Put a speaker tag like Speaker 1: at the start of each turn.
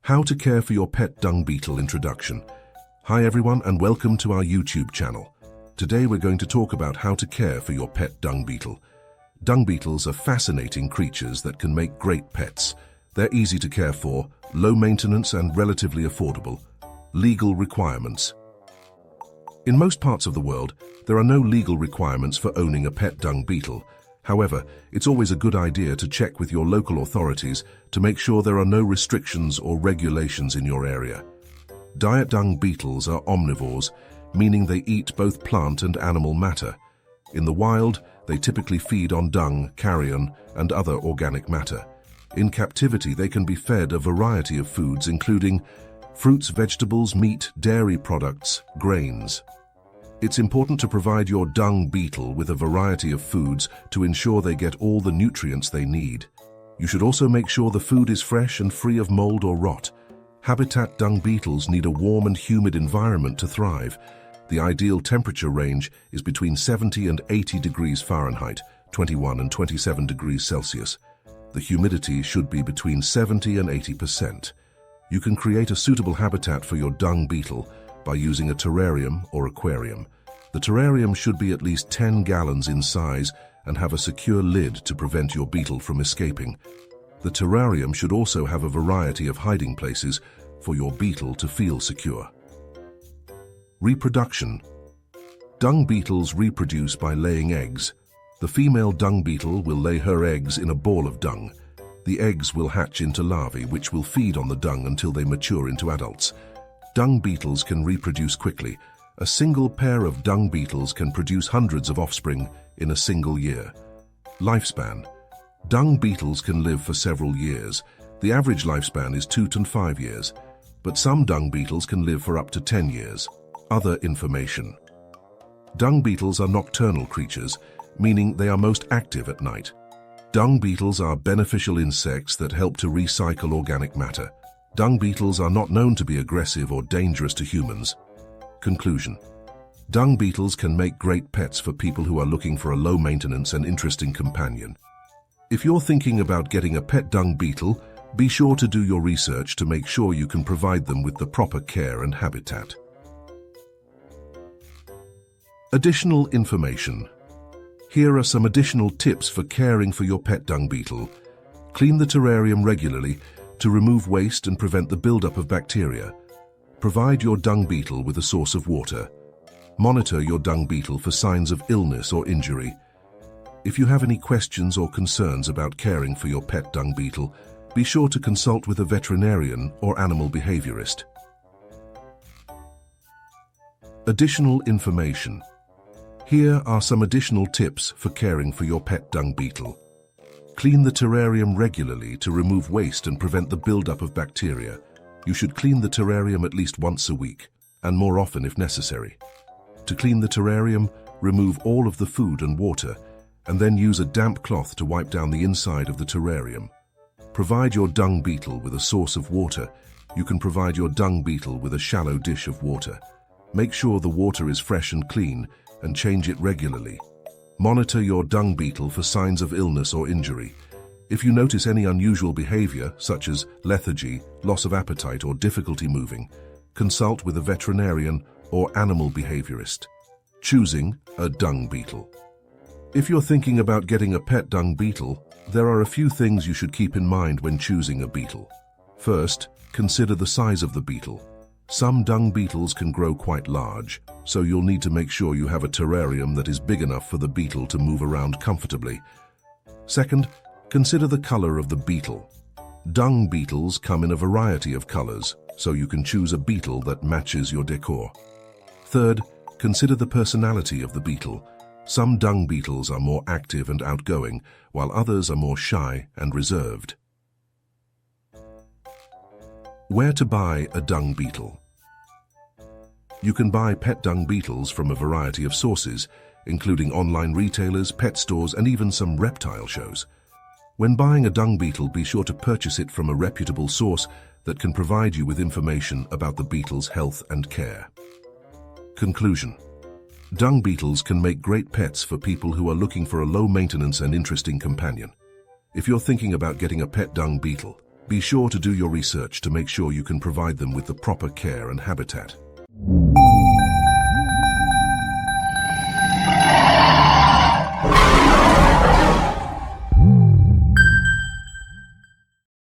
Speaker 1: How to care for your pet dung beetle introduction. Hi everyone and welcome to our YouTube channel. Today we're going to talk about how to care for your pet dung beetle. Dung beetles are fascinating creatures that can make great pets. They're easy to care for, low maintenance and relatively affordable. Legal requirements. In most parts of the world, there are no legal requirements for owning a pet dung beetle. However, it's always a good idea to check with your local authorities to make sure there are no restrictions or regulations in your area. Diet dung beetles are omnivores, meaning they eat both plant and animal matter. In the wild, they typically feed on dung, carrion, and other organic matter. In captivity, they can be fed a variety of foods including fruits, vegetables, meat, dairy products, grains. It's important to provide your dung beetle with a variety of foods to ensure they get all the nutrients they need. You should also make sure the food is fresh and free of mold or rot. Habitat dung beetles need a warm and humid environment to thrive. The ideal temperature range is between 70 and 80 degrees Fahrenheit, 21 and 27 degrees Celsius. The humidity should be between 70 and 80%. You can create a suitable habitat for your dung beetle by using a terrarium or aquarium. The terrarium should be at least 10 gallons in size and have a secure lid to prevent your beetle from escaping. The terrarium should also have a variety of hiding places for your beetle to feel secure. Reproduction. Dung beetles reproduce by laying eggs. The female dung beetle will lay her eggs in a ball of dung. The eggs will hatch into larvae which will feed on the dung until they mature into adults. Dung beetles can reproduce quickly. A single pair of dung beetles can produce hundreds of offspring in a single year. Lifespan. Dung beetles can live for several years. The average lifespan is 2 to 5 years, but some dung beetles can live for up to 10 years. Other information. Dung beetles are nocturnal creatures, meaning they are most active at night. Dung beetles are beneficial insects that help to recycle organic matter. Dung beetles are not known to be aggressive or dangerous to humans. Conclusion. Dung beetles can make great pets for people who are looking for a low-maintenance and interesting companion. If you're thinking about getting a pet dung beetle, be sure to do your research to make sure you can provide them with the proper care and habitat. Additional information. Here are some additional tips for caring for your pet dung beetle. Clean the terrarium regularly to remove waste and prevent the buildup of bacteria. Provide your dung beetle with a source of water. Monitor your dung beetle for signs of illness or injury. If you have any questions or concerns about caring for your pet dung beetle, be sure to consult with a veterinarian or animal behaviorist. Additional information. Here are some additional tips for caring for your pet dung beetle. Clean the terrarium regularly to remove waste and prevent the buildup of bacteria. You should clean the terrarium at least once a week, and more often if necessary. To clean the terrarium, remove all of the food and water, and then use a damp cloth to wipe down the inside of the terrarium. Provide your dung beetle with a source of water. You can provide your dung beetle with a shallow dish of water. Make sure the water is fresh and clean, and change it regularly. Monitor your dung beetle for signs of illness or injury. If you notice any unusual behavior, such as lethargy, loss of appetite, or difficulty moving, consult with a veterinarian or animal behaviorist. Choosing a dung beetle. If you're thinking about getting a pet dung beetle, there are a few things you should keep in mind when choosing a beetle. First, consider the size of the beetle. Some dung beetles can grow quite large, so you'll need to make sure you have a terrarium that is big enough for the beetle to move around comfortably. Second, consider the color of the beetle. Dung beetles come in a variety of colors, so you can choose a beetle that matches your decor. Third, consider the personality of the beetle. Some dung beetles are more active and outgoing, while others are more shy and reserved. Where to buy a dung beetle? You can buy pet dung beetles from a variety of sources, including online retailers, pet stores, and even some reptile shows. When buying a dung beetle, be sure to purchase it from a reputable source that can provide you with information about the beetle's health and care. Conclusion. Dung beetles can make great pets for people who are looking for a low-maintenance and interesting companion. If you're thinking about getting a pet dung beetle, Be sure to do your research to make sure you can provide them with the proper care and habitat.